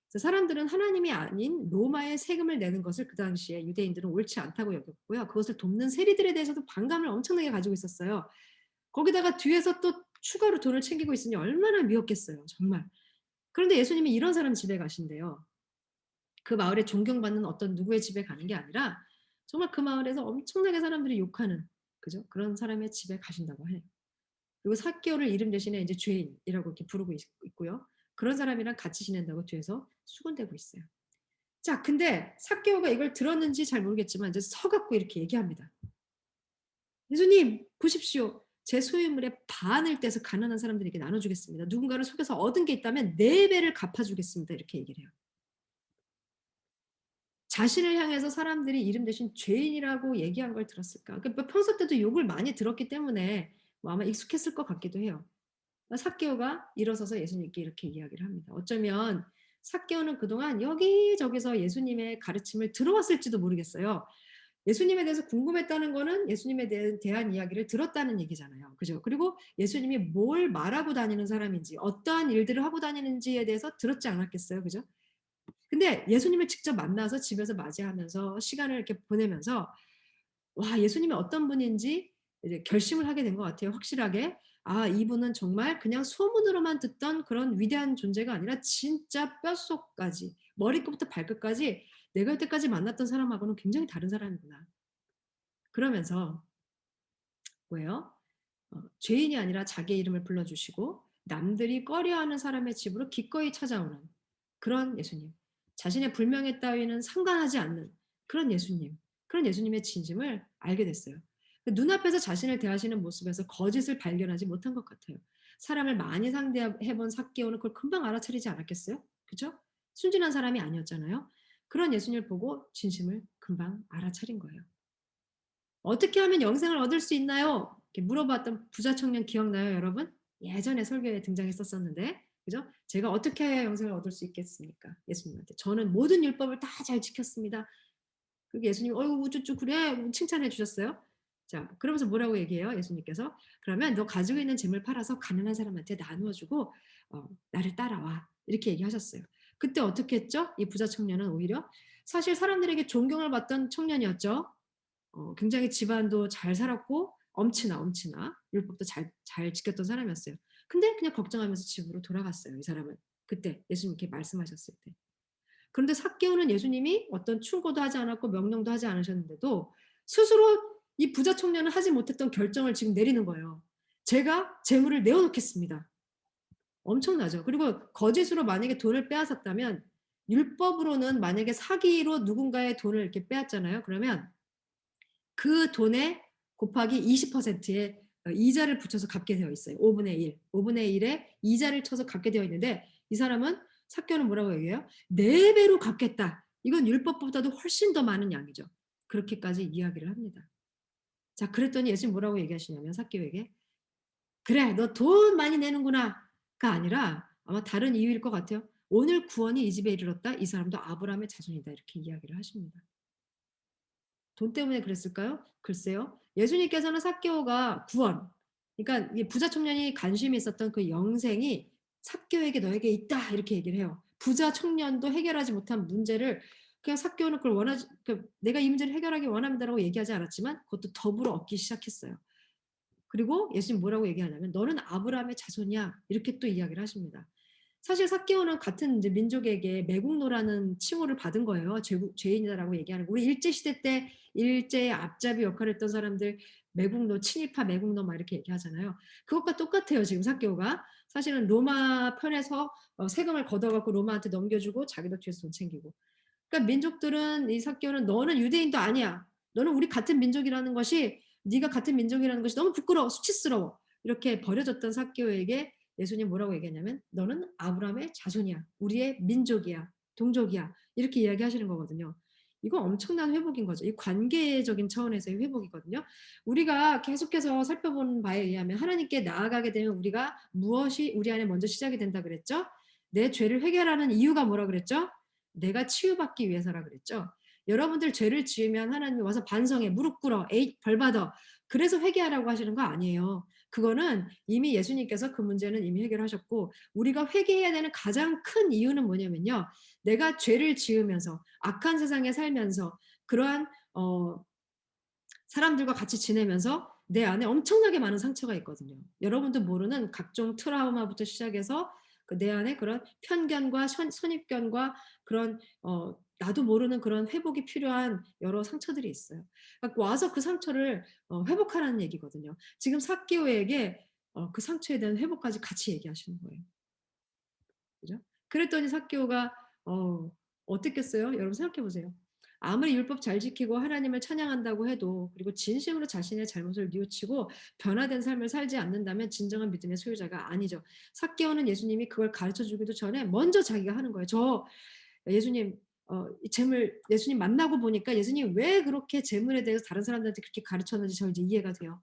그래서 사람들은 하나님이 아닌 로마의 세금을 내는 것을 그 당시에 유대인들은 옳지 않다고 여겼고요. 그것을 돕는 세리들에 대해서도 반감을 엄청나게 가지고 있었어요. 거기다가 뒤에서 또 추가로 돈을 챙기고 있으니 얼마나 미웠겠어요, 정말. 그런데 예수님이 이런 사람 집에 가신대요. 그 마을에 존경받는 어떤 누구의 집에 가는 게 아니라 정말 그 마을에서 엄청나게 사람들이 욕하는, 그죠? 그런 사람의 집에 가신다고 해요. 그리고 삭개오를 이름 대신에 이제 죄인이라고 이렇게 부르고 있고요. 그런 사람이랑 같이 지낸다고 뒤에서 수군대고 있어요. 자, 근데 삭개오가 이걸 들었는지 잘 모르겠지만 이제 서 갖고 이렇게 얘기합니다. "예수님 보십시오. 제 소유물의 반을 떼서 가난한 사람들에게 나눠 주겠습니다. 누군가를 속여서 얻은 게 있다면 4배를 갚아 주겠습니다." 이렇게 얘기를 해요. 자신을 향해서 사람들이 이름 대신 죄인이라고 얘기한 걸 들었을까? 그러니까 평소 때도 욕을 많이 들었기 때문에 뭐 아마 익숙했을 것 같기도 해요. 삭개오가 일어서서 예수님께 이렇게 이야기를 합니다. 어쩌면 삭개오는 그동안 여기저기서 예수님의 가르침을 들어왔을지도 모르겠어요. 예수님에 대해서 궁금했다는 거는 예수님에 대한 이야기를 들었다는 얘기잖아요. 그죠? 그리고 예수님이 뭘 말하고 다니는 사람인지, 어떠한 일들을 하고 다니는지에 대해서 들었지 않았겠어요. 그죠? 근데 예수님을 직접 만나서 집에서 맞이하면서 시간을 이렇게 보내면서 와 예수님이 어떤 분인지 이제 결심을 하게 된 것 같아요, 확실하게. 아, 이분은 정말 그냥 소문으로만 듣던 그런 위대한 존재가 아니라 진짜 뼛속까지, 머리끝부터 발끝까지 내가 여태까지 만났던 사람하고는 굉장히 다른 사람이구나. 그러면서 뭐예요? 죄인이 아니라 자기의 이름을 불러주시고 남들이 꺼려하는 사람의 집으로 기꺼이 찾아오는 그런 예수님. 자신의 불명예 따위는 상관하지 않는 그런 예수님. 그런 예수님의 진심을 알게 됐어요. 눈앞에서 자신을 대하시는 모습에서 거짓을 발견하지 못한 것 같아요. 사람을 많이 상대해본 삭개오는 그걸 금방 알아차리지 않았겠어요? 그죠? 순진한 사람이 아니었잖아요. 그런 예수님을 보고 진심을 금방 알아차린 거예요. 어떻게 하면 영생을 얻을 수 있나요? 이렇게 물어봤던 부자 청년 기억나요, 여러분? 예전에 설교에 등장했었었는데, 그죠? 제가 어떻게 해야 영생을 얻을 수 있겠습니까? 예수님한테. 저는 모든 율법을 다 잘 지켰습니다. 그게 예수님이, 어이구, 우쭈쭈, 그래? 칭찬해 주셨어요. 자, 그러면서 뭐라고 얘기해요? 예수님께서. 그러면 너 가지고 있는 재물 팔아서 가난한 사람한테 나누어 주고, 나를 따라와. 이렇게 얘기하셨어요. 그때 어떻게 했죠? 이 부자 청년은 오히려 사실 사람들에게 존경을 받던 청년이었죠. 굉장히 집안도 잘 살았고 엄친아 율법도 잘 지켰던 사람이었어요. 근데 그냥 걱정하면서 집으로 돌아갔어요. 이 사람은. 그때 예수님께 말씀하셨을 때. 그런데 삭개오는 예수님이 어떤 충고도 하지 않았고 명령도 하지 않으셨는데도 스스로 이 부자 청년은 하지 못했던 결정을 지금 내리는 거예요. 제가 재물을 내어놓겠습니다. 엄청나죠. 그리고 거짓으로 만약에 돈을 빼앗았다면 율법으로는 만약에 사기로 누군가의 돈을 이렇게 빼앗잖아요. 그러면 그 돈에 곱하기 20%의 이자를 붙여서 갚게 되어 있어요. 5분의 1. 5분의 1에 이자를 쳐서 갚게 되어 있는데 이 사람은 삭개오는 뭐라고 얘기해요? 4배로 갚겠다. 이건 율법보다도 훨씬 더 많은 양이죠. 그렇게까지 이야기를 합니다. 자, 그랬더니 예수님 뭐라고 얘기하시냐면 삭개오에게 그래, 너 돈 많이 내는구나가 아니라 아마 다른 이유일 것 같아요. 오늘 구원이 이 집에 이르렀다. 이 사람도 아브라함의 자손이다. 이렇게 이야기를 하십니다. 돈 때문에 그랬을까요? 글쎄요. 예수님께서는 삭개오가 구원, 그러니까 이 부자 청년이 관심이 있었던 그 영생이 삭개오에게 너에게 있다 이렇게 얘기를 해요. 부자 청년도 해결하지 못한 문제를 그냥 삭개오는 그걸 원하지, 내가 이 문제를 해결하기 원합니다라고 얘기하지 않았지만 그것도 더불어 얻기 시작했어요. 그리고 예수님 뭐라고 얘기하냐면 너는 아브라함의 자손이야 이렇게 또 이야기를 하십니다. 사실 삭개오는 같은 이제 민족에게 매국노라는 칭호를 받은 거예요. 죄인이다라고 얘기하는 거. 우리 일제시대 때 일제의 앞잡이 역할을 했던 사람들 매국노, 친일파 매국노 막 이렇게 얘기하잖아요. 그것과 똑같아요. 지금 삭개오가. 사실은 로마 편에서 세금을 걷어갖고 로마한테 넘겨주고 자기도 뒤에서 돈 챙기고. 그러니까 민족들은 이 삭개오는 너는 유대인도 아니야. 너는 우리 같은 민족이라는 것이 네가 같은 민족이라는 것이 너무 부끄러워, 수치스러워. 이렇게 버려졌던 삭개오에게 예수님 뭐라고 얘기했냐면 너는 아브라함의 자손이야. 우리의 민족이야. 동족이야. 이렇게 이야기하시는 거거든요. 이거 엄청난 회복인 거죠. 이 관계적인 차원에서의 회복이거든요. 우리가 계속해서 살펴본 바에 의하면 하나님께 나아가게 되면 우리가 무엇이 우리 안에 먼저 시작이 된다 그랬죠? 내 죄를 해결하는 이유가 뭐라 그랬죠? 내가 치유받기 위해서라 그랬죠. 여러분들 죄를 지으면 하나님이 와서 반성해, 무릎 꿇어, 에이 벌 받아. 그래서 회개하라고 하시는 거 아니에요. 그거는 이미 예수님께서 그 문제는 이미 해결하셨고 우리가 회개해야 되는 가장 큰 이유는 뭐냐면요. 내가 죄를 지으면서 악한 세상에 살면서 그러한 사람들과 같이 지내면서 내 안에 엄청나게 많은 상처가 있거든요. 여러분도 모르는 각종 트라우마부터 시작해서 내 안에 그런 편견과 선입견과 그런 나도 모르는 그런 회복이 필요한 여러 상처들이 있어요. 그러니까 와서 그 상처를 회복하라는 얘기거든요. 지금 삭개오에게 그 상처에 대한 회복까지 같이 얘기하시는 거예요. 그죠? 그랬더니 삭개오가 어땠겠어요? 여러분 생각해 보세요. 아무리 율법 잘 지키고 하나님을 찬양한다고 해도 그리고 진심으로 자신의 잘못을 뉘우치고 변화된 삶을 살지 않는다면 진정한 믿음의 소유자가 아니죠. 삭개오는 예수님이 그걸 가르쳐주기도 전에 먼저 자기가 하는 거예요. 저 예수님 재물 예수님 만나고 보니까 예수님 왜 그렇게 재물에 대해서 다른 사람들한테 그렇게 가르쳤는지 저 이제 이해가 돼요.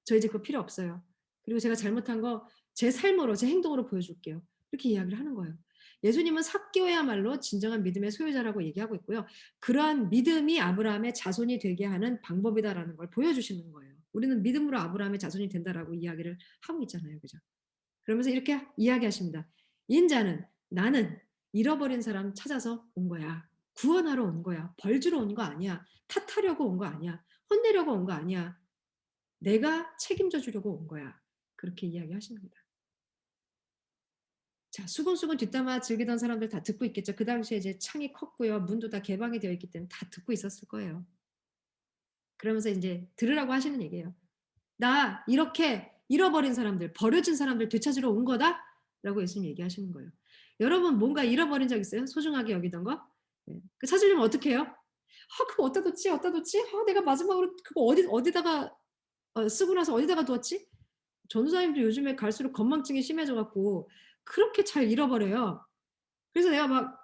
저 이제 그거 필요 없어요. 그리고 제가 잘못한 거 제 삶으로 제 행동으로 보여줄게요. 이렇게 이야기를 하는 거예요. 예수님은 삭개오야말로 진정한 믿음의 소유자라고 얘기하고 있고요. 그러한 믿음이 아브라함의 자손이 되게 하는 방법이다라는 걸 보여주시는 거예요. 우리는 믿음으로 아브라함의 자손이 된다라고 이야기를 하고 있잖아요. 그죠? 그러면서 이렇게 이야기하십니다. 인자는 나는 잃어버린 사람 찾아서 온 거야. 구원하러 온 거야. 벌 주러 온 거 아니야. 탓하려고 온 거 아니야. 혼내려고 온 거 아니야. 내가 책임져 주려고 온 거야. 그렇게 이야기하십니다. 자, 수근수근 뒷담화 즐기던 사람들 다 듣고 있겠죠. 그 당시에 이제 창이 컸고요. 문도 다 개방이 되어 있기 때문에 다 듣고 있었을 거예요. 그러면서 이제 들으라고 하시는 얘기예요. 나 이렇게 잃어버린 사람들, 버려진 사람들 되찾으러 온 거다? 라고 예수님 얘기하시는 거예요. 여러분 뭔가 잃어버린 적 있어요? 소중하게 여기던 거? 네. 그 찾으려면 어떻게 해요? 그거 어디다 뒀지? 어디다 뒀지? 내가 마지막으로 그거 어디다가 쓰고 나서 어디다가 두었지? 전도사님도 요즘에 갈수록 건망증이 심해져 갖고 그렇게 잘 잃어버려요. 그래서 내가 막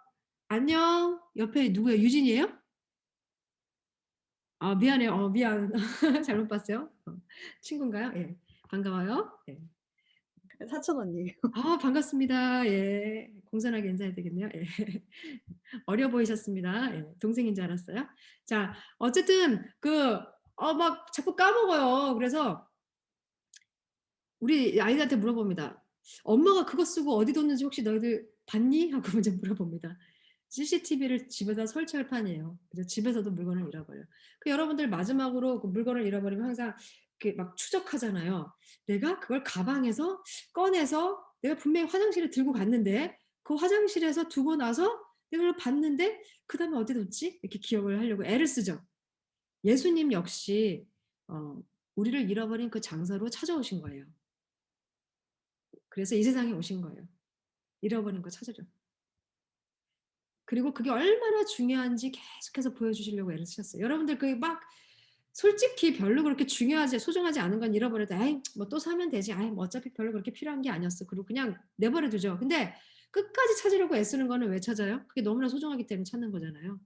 안녕 옆에 누구예요? 유진이에요? 미안해요. 미안. 잘못 봤어요. 친구인가요? 예. 반가워요. 예. 사촌 언니예요. 반갑습니다. 예. 공손하게 인사해야 되겠네요. 예. 어려 보이셨습니다. 예. 동생인 줄 알았어요. 자, 어쨌든 막 자꾸 까먹어요. 그래서 우리 아이들한테 물어봅니다. 엄마가 그거 쓰고 어디 뒀는지 혹시 너희들 봤니? 하고 먼저 물어봅니다. CCTV를 집에다 설치할 판이에요. 그래서 집에서도 물건을 잃어버려요. 여러분들 마지막으로 그 물건을 잃어버리면 항상 이렇게 막 추적하잖아요. 내가 그걸 가방에서 꺼내서 내가 분명히 화장실에 들고 갔는데 그 화장실에서 두고 나서 내가 그걸 봤는데 그다음에 어디 뒀지? 이렇게 기억을 하려고 애를 쓰죠. 예수님 역시 우리를 잃어버린 그 장소로 찾아오신 거예요. 그래서 이 세상에 오신 거예요. 잃어버린 거 찾으려. 그리고 그게 얼마나 중요한지 계속해서 보여주시려고 애를 쓰셨어요. 여러분들 막 솔직히 별로 그렇게 중요하지 소중하지 않은 건 잃어버려도 에이 뭐 또 사면 되지. 뭐 어차피 별로 그렇게 필요한 게 아니었어. 그리고 그냥 내버려 두죠. 근데 끝까지 찾으려고 애쓰는 거는 왜 찾아요? 그게 너무나 소중하기 때문에 찾는 거잖아요.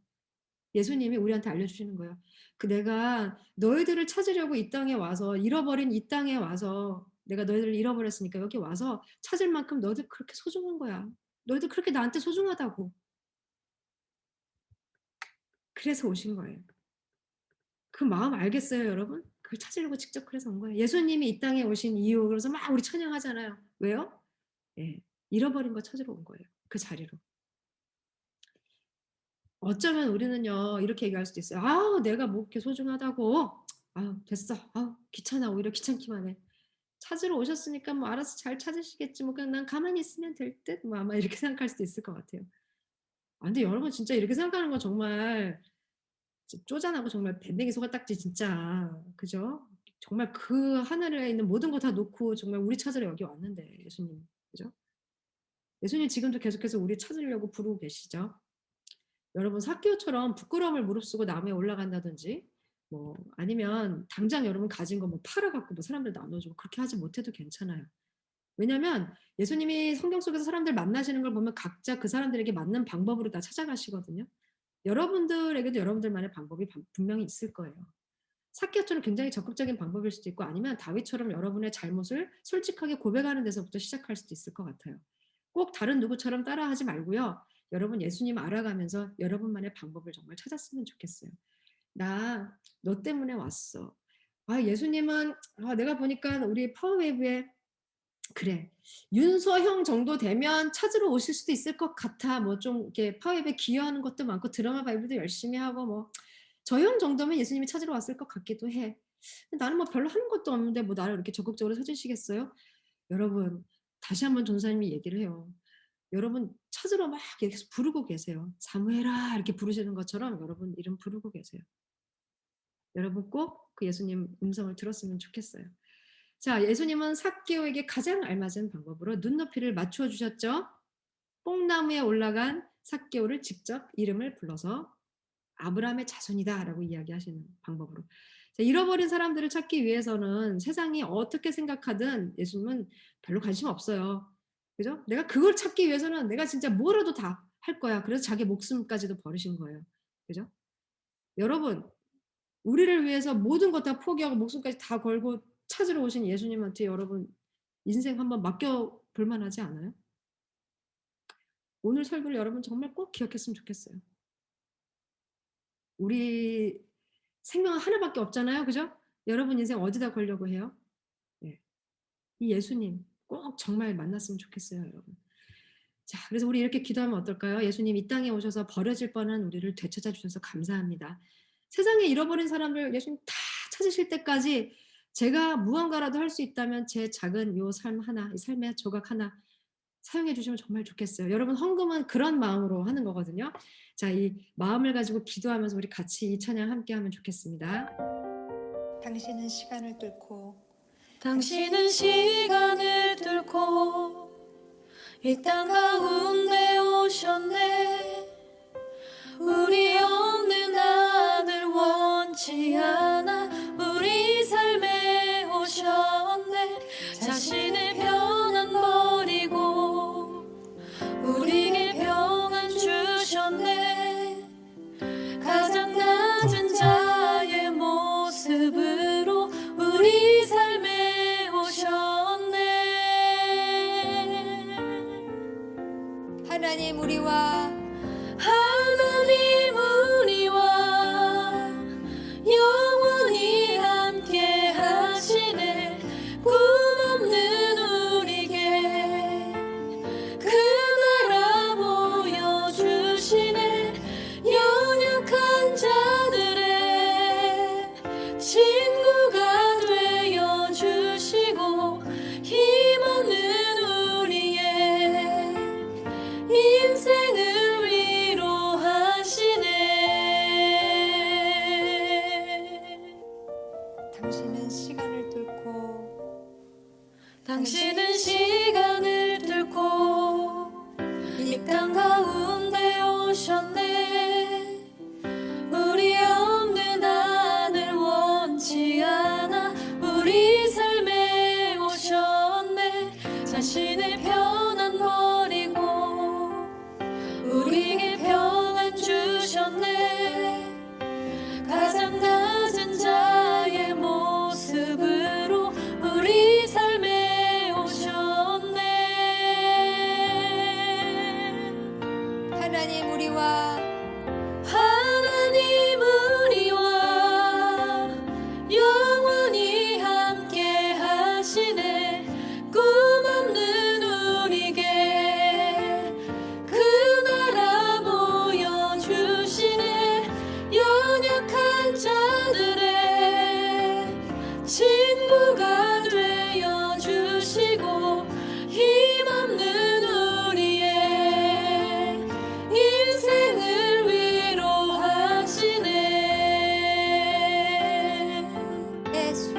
예수님이 우리한테 알려주시는 거예요. 내가 너희들을 찾으려고 이 땅에 와서 잃어버린 이 땅에 와서 내가 너희들을 잃어버렸으니까 여기 와서 찾을 만큼 너희들 그렇게 소중한 거야. 너희들 그렇게 나한테 소중하다고. 그래서 오신 거예요. 그 마음 알겠어요, 여러분? 그걸 찾으려고 직접 그래서 온 거예요. 예수님이 이 땅에 오신 이유 그래서 막 우리 찬양하잖아요. 왜요? 예, 잃어버린 거 찾으러 온 거예요. 그 자리로. 어쩌면 우리는요 이렇게 얘기할 수도 있어요. 내가 뭐 이렇게 소중하다고. 됐어. 귀찮아. 오히려 귀찮기만 해. 찾으러 오셨으니까 뭐 알아서 잘 찾으시겠지. 뭐 그냥 난 가만히 있으면 될 듯. 뭐 아마 이렇게 생각할 수도 있을 것 같아요. 근데 여러분 진짜 이렇게 생각하는 건 정말 쪼잔하고 정말 밴댕이 소갈딱지 진짜. 그죠? 정말 그 하늘에 있는 모든 거 다 놓고 정말 우리 찾으러 여기 왔는데 예수님. 그죠? 예수님 지금도 계속해서 우리 찾으려고 부르고 계시죠. 여러분 삭개오처럼 부끄러움을 무릅쓰고 나무에 올라간다든지 뭐 아니면 당장 여러분 가진 거 뭐 팔아 갖고 뭐 사람들 나눠주고 그렇게 하지 못해도 괜찮아요. 왜냐면 예수님이 성경 속에서 사람들 만나시는 걸 보면 각자 그 사람들에게 맞는 방법으로 다 찾아가시거든요. 여러분들에게도 여러분들만의 방법이 분명히 있을 거예요. 삭개오처럼 굉장히 적극적인 방법일 수도 있고 아니면 다윗처럼 여러분의 잘못을 솔직하게 고백하는 데서부터 시작할 수도 있을 것 같아요. 꼭 다른 누구처럼 따라하지 말고요. 여러분 예수님 알아가면서 여러분만의 방법을 정말 찾았으면 좋겠어요. 나 너 때문에 왔어. 예수님은 내가 보니까 우리 파워웨이브에 그래 윤서형 정도 되면 찾으러 오실 수도 있을 것 같아. 뭐 좀 이렇게 파워웨이브에 기여하는 것도 많고 드라마 바이블도 열심히 하고 뭐 저 형 정도면 예수님이 찾으러 왔을 것 같기도 해. 나는 뭐 별로 하는 것도 없는데 뭐 나를 이렇게 적극적으로 찾으시겠어요? 여러분 다시 한번 전사님이 얘기를 해요. 여러분 찾으러 막 계속 부르고 계세요. 사무엘아 이렇게 부르시는 것처럼 여러분 이름 부르고 계세요. 여러분 꼭 그 예수님 음성을 들었으면 좋겠어요. 자, 예수님은 삭개오에게 가장 알맞은 방법으로 눈높이를 맞추어 주셨죠. 뽕나무에 올라간 삭개오를 직접 이름을 불러서 아브라함의 자손이다라고 이야기하시는 방법으로. 자, 잃어버린 사람들을 찾기 위해서는 세상이 어떻게 생각하든 예수님은 별로 관심 없어요. 그죠? 내가 그걸 찾기 위해서는 내가 진짜 뭐라도 다 할 거야. 그래서 자기 목숨까지도 버리신 거예요. 그죠? 여러분, 우리를 위해서 모든 것 다 포기하고 목숨까지 다 걸고 찾으러 오신 예수님한테 여러분 인생 한번 맡겨 볼 만하지 않아요? 오늘 설교를 여러분 정말 꼭 기억했으면 좋겠어요. 우리 생명은 하나밖에 없잖아요. 그죠? 여러분 인생 어디다 걸려고 해요? 네. 이 예수님 꼭 정말 만났으면 좋겠어요, 여러분. 자, 그래서 우리 이렇게 기도하면 어떨까요? 예수님 이 땅에 오셔서 버려질 뻔한 우리를 되찾아 주셔서 감사합니다. 세상에 잃어버린 사람들 예수님 다 찾으실 때까지 제가 무언가라도 할 수 있다면 제 작은 요 삶 하나, 이 삶의 조각 하나 사용해 주시면 정말 좋겠어요. 여러분 헌금은 그런 마음으로 하는 거거든요. 자, 이 마음을 가지고 기도하면서 우리 같이 이 찬양 함께 하면 좋겠습니다. 당신은 시간을 뚫고 당신은 시간을 뚫고 이 땅 가운데 오셨네. 우리 없는 하늘 원치 않아 우리 삶에 오셨네. 자신의 편안 버리고 우리에게 평안 주셨네. 가장 낮은 자의 모습으로 우리 삶에 오셨네. 하나님 우리와 하나님 우리와 영원히 함께 하시네. 꿈 없는 우리에게 그 나라 보여주시네. 연약한 자들의 친구가 되어 주시고 힘없는 우리의 인생을 위로하시네. 당신은 시간을 뚫고 당신은 시간을 뚫고 이 땅 가운데 오셨네. 우리 없는 하늘 원치 않아 우리 삶에 오셨네. 자신의 편안 버리고 우리에게 평안 주셨네. 가장 낮은 자의 모습으로 우리 삶에 오셨네. 하나님 우리와 하나님 우리와 영원히 함께 하시네. 꿈 없는 우리에게 그 나라 보여주시네. 연약한 자들의 친구가 되어 주시고 힘없는 우리의 인생을 위로하시네. 예수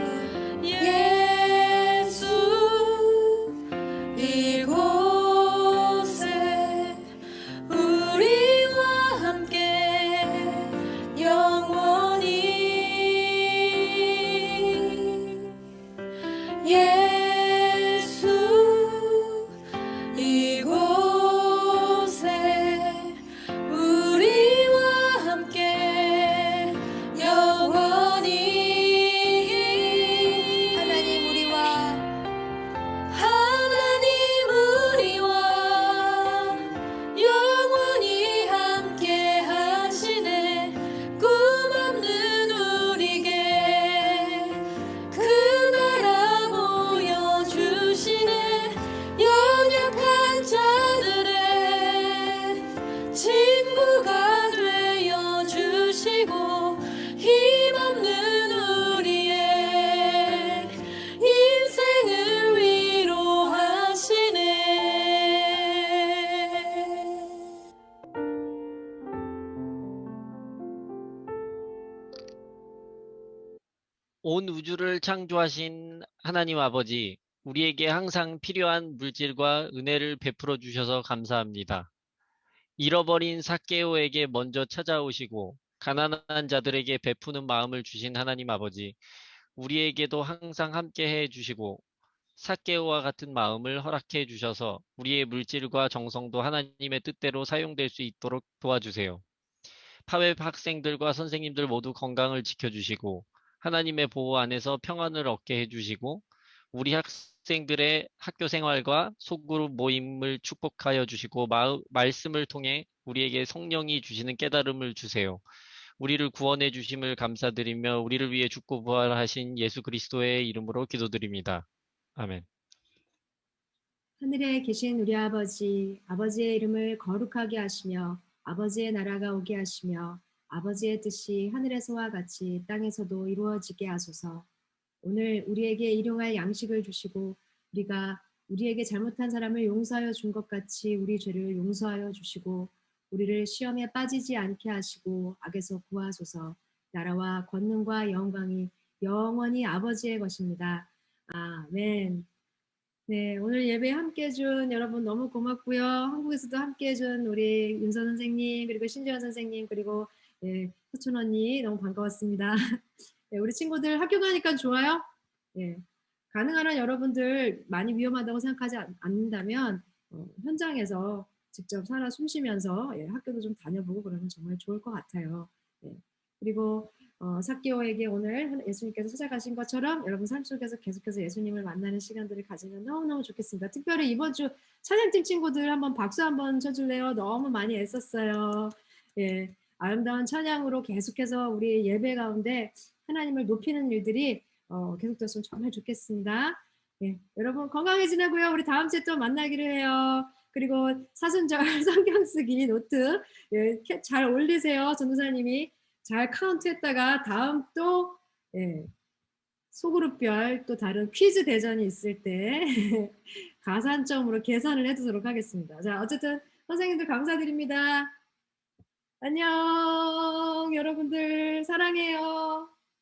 예수 이곳에 우리와 함께 영원히 예수 이곳에 우리와 함께 영원히 하나님 우리와 하나님 우리와 영원히 함께 하시네. 꿈 없는 우리에게 그 나라 보여주시네. 연약한 자들의 친구가 되어 주시고 힘없는 우리의 인생을 위로하시네. 온 우주를 창조하신 하나님 아버지, 우리에게 항상 필요한 물질과 은혜를 베풀어 주셔서 감사합니다. 잃어버린 삭개오에게 먼저 찾아오시고 가난한 자들에게 베푸는 마음을 주신 하나님 아버지, 우리에게도 항상 함께해 주시고 삭개오와 같은 마음을 허락해 주셔서 우리의 물질과 정성도 하나님의 뜻대로 사용될 수 있도록 도와주세요. 파웹 학생들과 선생님들 모두 건강을 지켜주시고 하나님의 보호 안에서 평안을 얻게 해주시고 우리 학생들의 학교 생활과 소그룹 모임을 축복하여 주시고 말씀을 통해 우리에게 성령이 주시는 깨달음을 주세요. 우리를 구원해 주심을 감사드리며 우리를 위해 죽고 부활하신 예수 그리스도의 이름으로 기도드립니다. 아멘. 하늘에 계신 우리 아버지, 아버지의 이름을 거룩하게 하시며 아버지의 나라가 오게 하시며 아버지의 뜻이 하늘에서와 같이 땅에서도 이루어지게 하소서. 오늘 우리에게 일용할 양식을 주시고 우리가 우리에게 잘못한 사람을 용서하여 준 것 같이 우리 죄를 용서하여 주시고 우리를 시험에 빠지지 않게 하시고 악에서 구하소서. 나라와 권능과 영광이 영원히 아버지의 것입니다. 아멘. 네, 오늘 예배 함께 해준 여러분 너무 고맙고요. 한국에서도 함께 해준 우리 윤서 선생님, 그리고 신지원 선생님, 그리고 서춘 언니 너무 반가웠습니다. 네, 우리 친구들 학교 가니까 좋아요? 네, 가능한 한 여러분들 많이 위험하다고 생각하지 않는다면 현장에서 직접 살아 숨쉬면서 학교도 좀 다녀보고 그러면 정말 좋을 것 같아요. 네, 그리고 삭개오에게 오늘 예수님께서 찾아가신 것처럼 여러분 삶 속에서 계속해서 예수님을 만나는 시간들을 가지면 너무너무 좋겠습니다. 특별히 이번 주 찬양팀 친구들 한번 박수 한번 쳐줄래요? 너무 많이 애썼어요. 예, 아름다운 찬양으로 계속해서 우리 예배 가운데 하나님을 높이는 일들이 계속됐으면 정말 좋겠습니다. 예, 여러분 건강히 지내고요. 우리 다음 주에 또 만나기로 해요. 그리고 사순절 성경 쓰기 노트 잘 올리세요. 전도사님이 잘 카운트했다가 다음 또 소그룹별 또 다른 퀴즈 대전이 있을 때 가산점으로 계산을 해두도록 하겠습니다. 자, 어쨌든 선생님들 감사드립니다. 안녕, 여러분들 사랑해요.